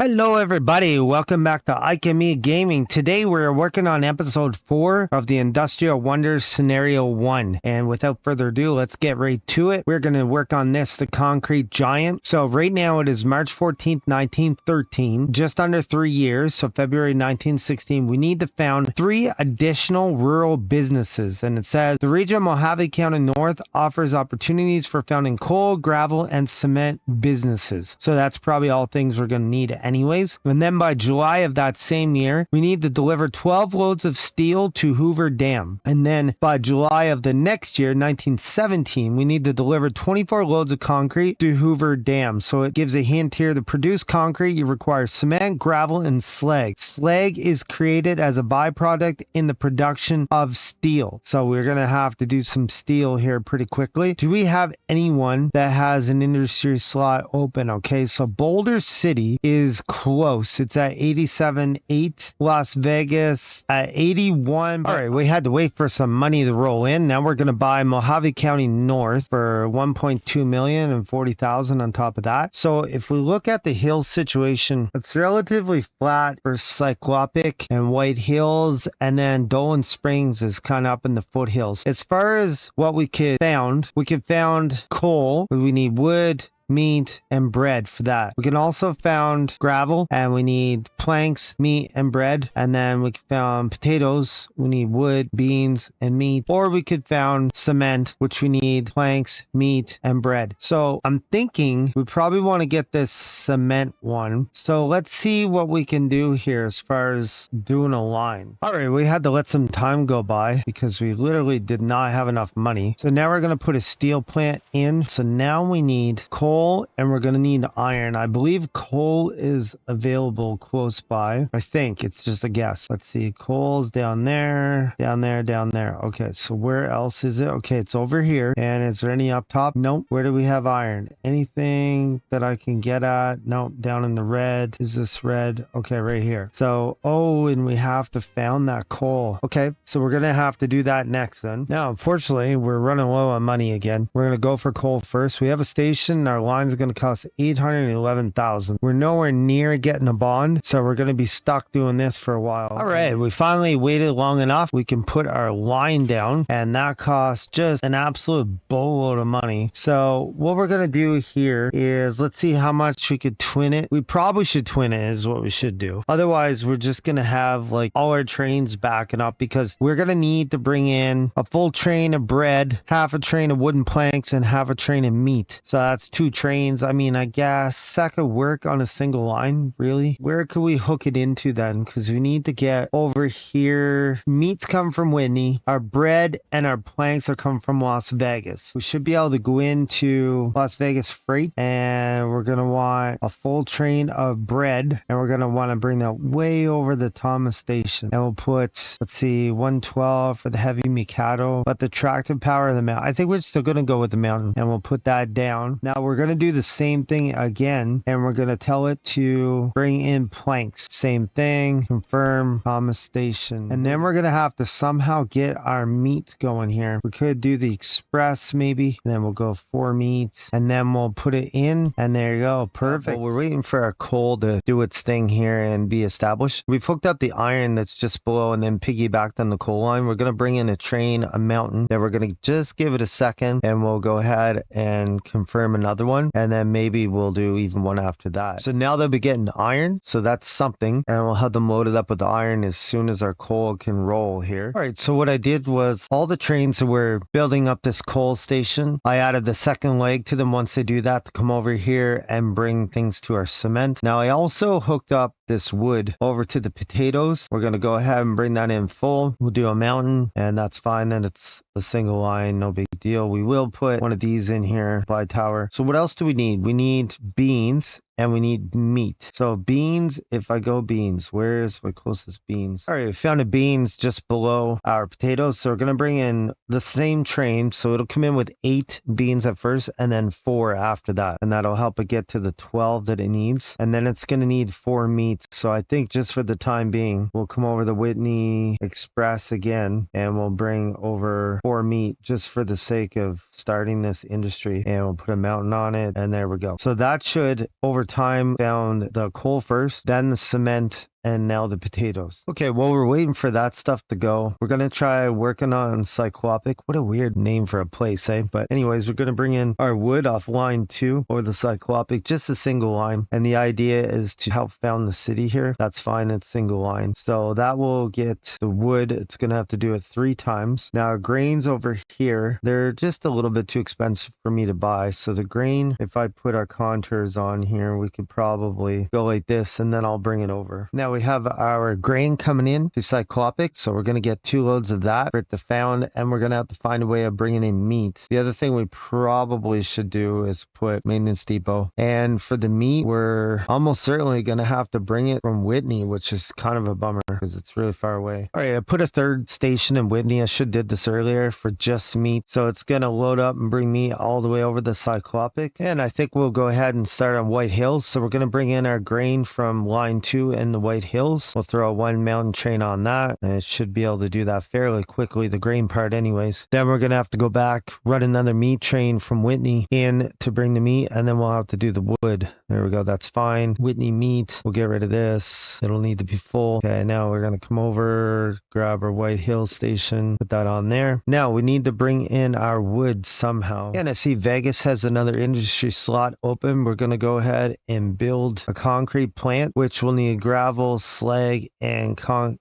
Hello everybody, welcome back to Ike and Me Gaming. Today we're working on episode 4 of the Industrial Wonders Scenario 1. And without further ado, let's get right to it. We're going to work on this, the Concrete Giant. So right now it is March 14th, 1913, just under 3 years, so February 1916. We need to found 3 additional rural businesses. And it says, the region of Mohave County North offers opportunities for founding coal, gravel, and cement businesses. So that's probably all things we're going to need anyways. And then by July of that same year, we need to deliver 12 loads of steel to Hoover Dam. And then by July of the next year, 1917, we need to deliver 24 loads of concrete to Hoover Dam. So it gives a hint here. To produce concrete, you require cement, gravel, and slag. Slag is created as a byproduct in the production of steel. So we're going to have to do some steel here pretty quickly. Do we have anyone that has an industry slot open? Okay, so Boulder City is close. It's at 87.8. Las Vegas at 81. All right, we had to wait for some money to roll in. Now we're going to buy Mohave County North for 1.2 million and 40,000 on top of that. So if we look at the hill situation, it's relatively flat for Cycloptic and White Hills, and then Dolan Springs is kind of up in the foothills. As far as what we could found coal. We need wood, meat, and bread for that. We can also found gravel, and we need planks, meat, and bread. And then we found potatoes. We need wood, beans, and meat. Or we could found cement, which we need planks, meat, and bread. So I'm thinking we probably want to get this cement one. So let's see what we can do here as far as doing a line. All right, we had to let some time go by because we literally did not have enough money. So now we're going to put a steel plant in. So now we need coal, and we're going to need iron. I believe coal is available close by. I think it's just a guess. Let's see. Coal's down there, down there, down there. Okay, so where else is it? Okay, it's over here. And is there any up top? Nope. Where do we have iron? Anything that I can get at? Nope. Down in the red. Is this red? Okay, right here. So, oh, and we have to found that coal. Okay, so we're going to have to do that next then. Now, unfortunately, we're running low on money again. We're going to go for coal first. We have a station. Our line's going to cost 811,000. We're nowhere near getting a bond, so we're going to be stuck doing this for a while. All right, we finally waited long enough. We can put our line down, and that costs just an absolute boatload of money. So what we're going to do here is let's see how much we could twin it. We probably should twin it is what we should do. Otherwise, we're just going to have like all our trains backing up because we're going to need to bring in a full train of bread, half a train of wooden planks, and half a train of meat. So that's 2 trains. I mean, I guess that could work on a single line, really. Where could we hook it into then? Because we need to get over here. Meats come from Whitney. Our bread and our planks are coming from Las Vegas. We should be able to go into Las Vegas Freight, and we're going to want a full train of bread, and we're going to want to bring that way over the Thomas Station. And we'll put, let's see, 112 for the heavy Mikado, but the tractive power of the mountain. I think we're still going to go with the mountain, and we'll put that down. Now we're going to do the same thing again, and we're going to tell it to bring in planks. Same thing, confirm Thomas Station. And then we're going to have to somehow get our meat going here. We could do the express maybe, and then we'll go 4 meat, and then we'll put it in, and there you go. Perfect. Well, we're waiting for our coal to do its thing here and be established. We've hooked up the iron that's just below and then piggybacked on the coal line. We're going to bring in a train, a mountain. Then we're going to just give it a second, and we'll go ahead and confirm another one, and then maybe we'll do even one after that. So now they'll be getting iron, so that's something, and we'll have them loaded up with the iron as soon as our coal can roll here. All right, so what I did was all the trains that were building up this coal station, I added the second leg to them once they do that to come over here and bring things to our cement. Now I also hooked up this wood over to the potatoes. We're going to go ahead and bring that in full. We'll do a mountain, and that's fine. Then it's a single line, no big deal. We will put one of these in here by tower. So what else do we need? We need beans and we need meat. So beans, if I go beans, where's my closest beans? All right, we found a beans just below our potatoes. So we're going to bring in the same train. So it'll come in with 8 beans at first and then 4 after that. And that'll help it get to the 12 that it needs. And then it's going to need 4 meat. So I think just for the time being, we'll come over the Whitney Express again and we'll bring over 4 meat just for the sake of starting this industry. And we'll put a mountain on it. And there we go. So that should, over time found the coal first, then the cement, and now the potatoes. Okay, while we're waiting for that stuff to go, we're going to try working on Cycloptic. What a weird name for a place, eh? But anyways, we're going to bring in our wood off line 2 or the Cycloptic, just a single line. And the idea is to help found the city here. That's fine, it's single line. So that will get the wood. It's going to have to do it 3 times. Now, grains over here, they're just a little bit too expensive for me to buy. So the grain, if I put our contours on here, we could probably go like this, and then I'll bring it over. Now we have our grain coming in to Cyclopic, so we're going to get 2 loads of that for it to found, and we're going to have to find a way of bringing in meat. The other thing we probably should do is put maintenance depot, and for the meat, we're almost certainly going to have to bring it from Whitney, which is kind of a bummer because it's really far away. All right, I put a 3rd station in Whitney. I should did this earlier for just meat, so it's going to load up and bring meat all the way over the Cyclopic, and I think we'll go ahead and start on White Hills. So we're going to bring in our grain from line 2 in the White Hills. We'll throw a 1 mountain train on that, and it should be able to do that fairly quickly, the grain part anyways. Then we're going to have to go back, run another meat train from Whitney in to bring the meat, and then we'll have to do the wood. There we go, that's fine. Whitney meat, we'll get rid of this. It'll need to be full. Okay, now we're going to come over, grab our White Hills station, put that on there. Now we need to bring in our wood somehow. And I see Vegas has another industry slot open. We're going to go ahead and build a concrete plant, which will need gravel, slag, and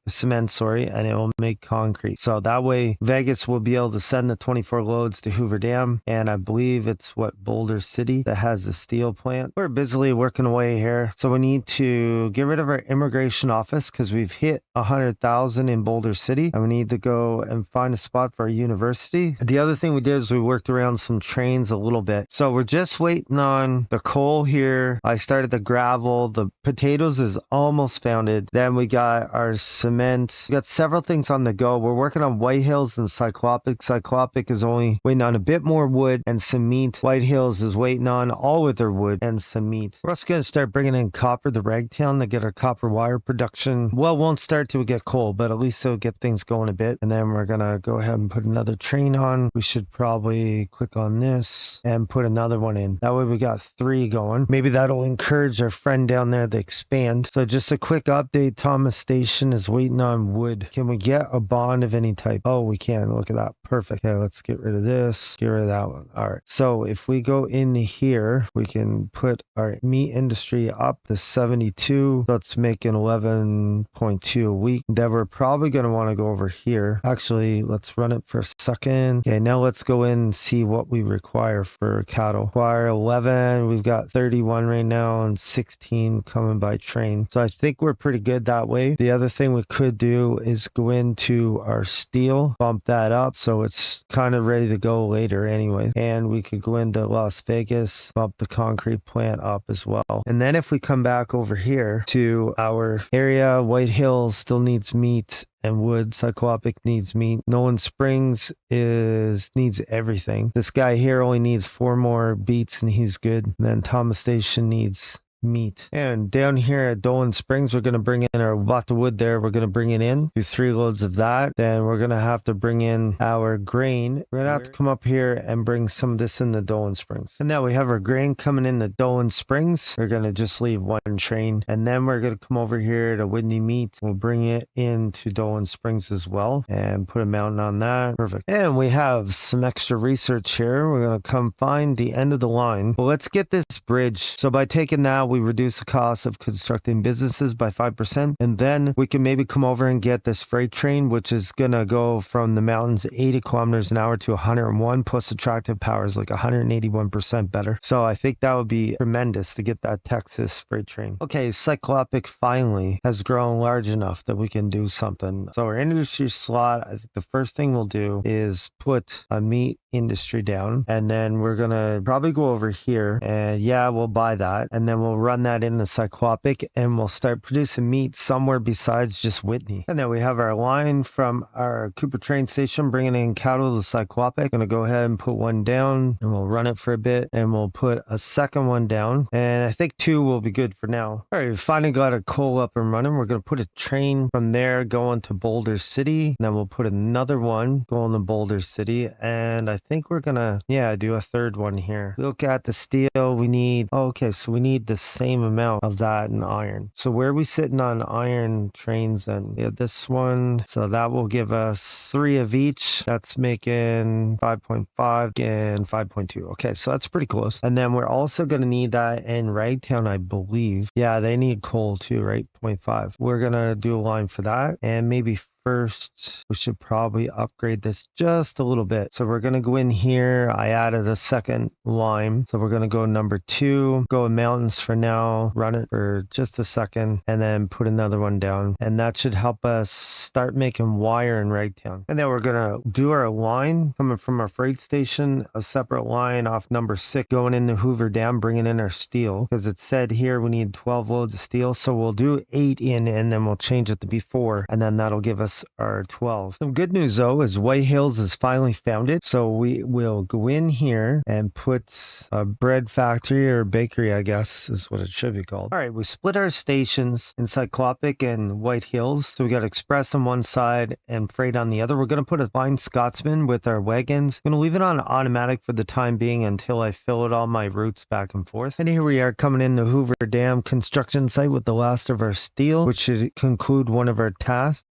cement, and it will make concrete. So that way Vegas will be able to send the 24 loads to Hoover Dam, and I believe it's Boulder City that has the steel plant. We're busily working away here, so we need to get rid of our immigration office because we've hit 100,000 in Boulder City, and we need to go and find a spot for our university. The other thing we did is we worked around some trains a little bit, so we're just waiting on the coal here. I started the gravel. The potatoes is almost founded. Then we got our cement. We got several things on the go. We're working on White Hills and Cyclopic. Cyclopic is only waiting on a bit more wood and some meat. White Hills is waiting on all of their wood and some meat. We're also going to start bringing in copper, the ragtown, to get our copper wire production. Well, won't start till we get coal, but at least it'll get things going a bit. And then we're going to go ahead and put another train on. We should probably click on this and put another one in. That way we got 3 going. Maybe that'll encourage our friend down there to expand. So just a quick update, Thomas Station is waiting on wood. Can we get a bond of any type? Oh, we can. Look at that. Perfect. Okay, let's get rid of this. Get rid of that one. All right. So if we go in here, we can put our meat industry up to 72. Let's make an 11.2 a week. Then we're probably going to want to go over here. Actually, let's run it for a second. Okay, now let's go in and see what we require for cattle. Require 11. We've got 31 right now and 16 coming by train. So I think we're pretty good that way. The other thing we could do is go into our steel, bump that up so it's kind of ready to go later anyway. And we could go into Las Vegas, bump the concrete plant up as well. And then if we come back over here to our area, White Hills still needs meat and wood. Cyclopic needs meat. Dolan Springs needs everything. This guy here only needs 4 more beats and he's good. And then Thomas Station needs meat. And down here at Dolan Springs, we're going to bring in our lot of wood there. We're going to bring it in, do 3 loads of that. Then we're going to have to bring in our grain. We're going to have to come up here and bring some of this in the Dolan Springs. And now we have our grain coming in the Dolan Springs. We're going to just leave 1 train. And then we're going to come over here to Whitney Meat. We'll bring it into Dolan Springs as well and put a mountain on that. Perfect. And we have some extra research here. We're going to come find the end of the line. Well, let's get this bridge. So by taking that, we reduce the cost of constructing businesses by 5%, and then we can maybe come over and get this freight train, which is gonna go from the mountains 80 kilometers an hour to 101, plus attractive power is like 181% better. So I think that would be tremendous to get that Texas freight train. Okay, Cyclopic finally has grown large enough that we can do something. So our industry slot, I think the first thing we'll do is put a meat industry down, and then we're gonna probably go over here and yeah, we'll buy that, and then we'll run that in the Cyclopic, and we'll start producing meat somewhere besides just Whitney. And then we have our line from our Cooper train station bringing in cattle to the Cyclopic. Gonna go ahead and put 1 down, and we'll run it for a bit, and we'll put a second 1 down, and I think 2 will be good for now. All right, we finally got a coal up and running. We're gonna put a train from there going to Boulder City, and then we'll put another 1 going to Boulder City, and I think we're gonna do a 3rd one here. Look at the steel. We need so we need the same amount of that in iron. So where are we sitting on iron trains then? Yeah, this one. So that will give us 3 of each. That's making 5.5 and 5.2. Okay, so that's pretty close. And then we're also going to need that in Ragtown, I believe. Yeah, they need coal too, right? 0.5. We're going to do a line for that. And maybe first, we should probably upgrade this just a little bit. So we're going to go in here. I added a second line. So we're going to go number 2, go in mountains for now, run it for just a second, and then put another one down. And that should help us start making wire in Ragtown. And then we're going to do our line coming from our freight station, a separate line off number 6, going into Hoover Dam, bringing in our steel. Because it said here we need 12 loads of steel. So we'll do 8 in, and then we'll change it to be 4. And then that'll give us our 12. Some good news though is White Hills has finally found it. So we will go in here and put a bread factory or bakery, I guess is what it should be called. All right, we split our stations in Cycloptic and White Hills. So we got express on one side and freight on the other. We're going to put a fine Scotsman with our wagons. I'm going to leave it on automatic for the time being until I fill out all my routes back and forth. And here we are coming in the Hoover Dam construction site with the last of our steel, which should conclude one of our tasks.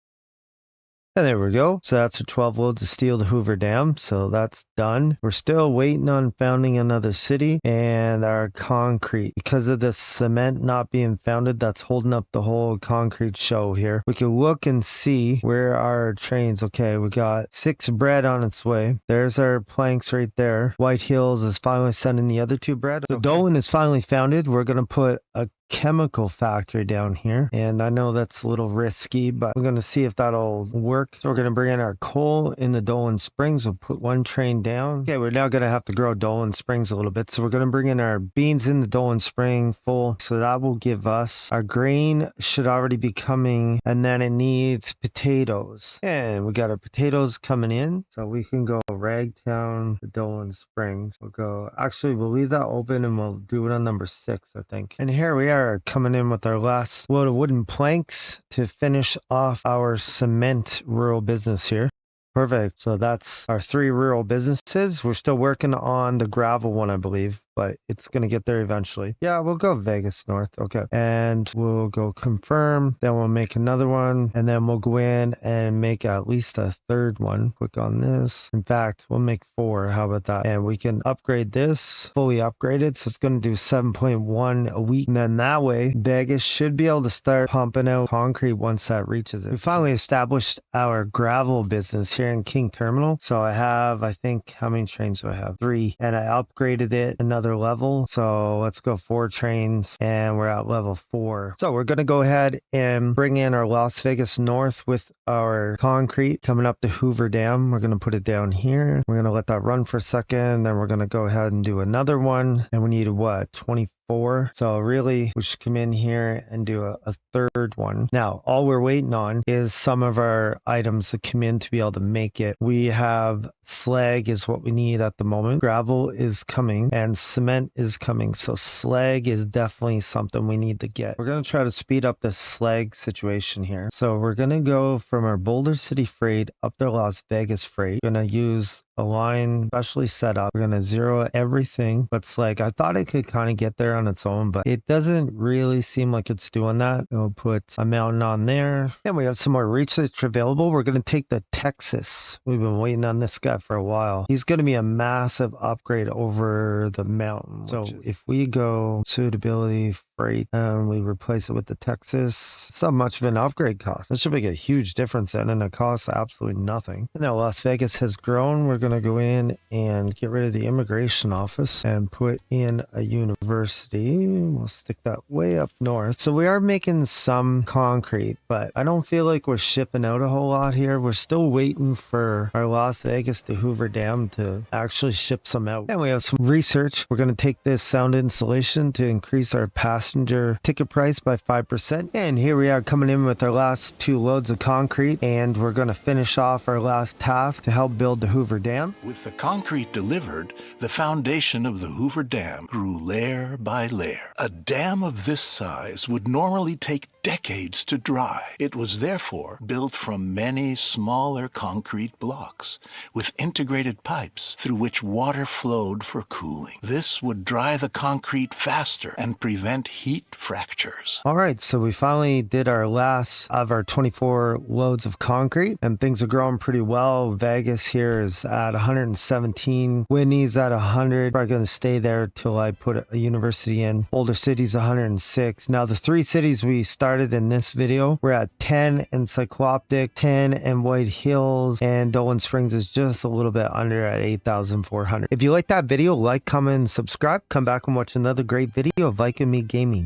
And there we go. So that's our 12 loads of steel to Hoover Dam. So that's done. We're still waiting on founding another city and our concrete. Because of the cement not being founded, that's holding up the whole concrete show here. We can look and see where our trains. Okay, we got 6 bread on its way. There's our planks right there. White Hills is finally sending the other 2 bread. So Dolan is finally founded. We're going to put a chemical factory down here, and I know that's a little risky, but we're going to see if that'll work. So we're going to bring in our coal in the Dolan Springs. We'll put 1 train down. Okay, we're now going to have to grow Dolan Springs a little bit, so we're going to bring in our beans in the Dolan Spring full. So that will give us our grain should already be coming, and then it needs potatoes, and we got our potatoes coming in, so we can go Ragtown to Dolan Springs. We'll leave that open and we'll do it on number 6, I think. And here we are coming in with our last load of wooden planks to finish off our cement rural business here. Perfect. So that's our 3 rural businesses. We're still working on the gravel one, I believe, but it's going to get there eventually. Yeah, we'll go Vegas North. Okay. And we'll go confirm. Then we'll make another one. And then we'll go in and make at least a 3rd one. Click on this. In fact, we'll make 4. How about that? And we can upgrade this, fully upgraded. So it's going to do 7.1 a week. And then that way, Vegas should be able to start pumping out concrete once that reaches it. We finally established our gravel business here in King Terminal. So I think, how many trains do I have? 3. And I upgraded it another level. So let's go 4 trains and we're at level 4. So we're going to go ahead and bring in our Las Vegas North with our concrete coming up to Hoover Dam. We're going to put it down here. We're going to let that run for a second. Then we're going to go ahead and do another one. And we need 24. So really we should come in here and do a 3rd one. Now all we're waiting on is some of our items to come in to be able to make it. We have slag is what we need at the moment. Gravel is coming and cement is coming. So slag is definitely something we need to get. We're going to try to speed up the slag situation here. So we're going to go from our Boulder City freight up to Las Vegas freight. We're going to use a line specially set up. We're going to zero everything but slag. I thought it could kind of get there on its own, but it doesn't really seem like it's doing that. We'll put a mountain on there. And we have some more research available. We're going to take the Texas. We've been waiting on this guy for a while. He's going to be a massive upgrade over the mountain. So if we go suitability freight and we replace it with the Texas, it's not much of an upgrade cost. It should make a huge difference then, and it costs absolutely nothing. And now Las Vegas has grown. We're going to go in and get rid of the immigration office and put in a university. We'll stick that way up north. So we are making some concrete, but I don't feel like we're shipping out a whole lot here. We're still waiting for our Las Vegas to Hoover Dam to actually ship some out. And we have some research. We're going to take this sound insulation to increase our passenger ticket price by 5%. And here we are coming in with our last 2 loads of concrete, and we're going to finish off our last task to help build the Hoover Dam. With the concrete delivered, the foundation of the Hoover Dam grew layer by layer. A dam of this size would normally take decades to dry. It was therefore built from many smaller concrete blocks with integrated pipes through which water flowed for cooling. This would dry the concrete faster and prevent heat fractures. All right, so we finally did our last of our 24 loads of concrete, and things are growing pretty well. Vegas here is at 117. Whitney's at 100. Probably going to stay there till I put a university in. Boulder City's 106. Now, the three cities we started in this video, we're at 10 in Cycloptic, 10 in White Hills, and Dolan Springs is just a little bit under at 8,400. If you like that video, like, comment, and subscribe. Come back and watch another great video of Like and Me Gaming.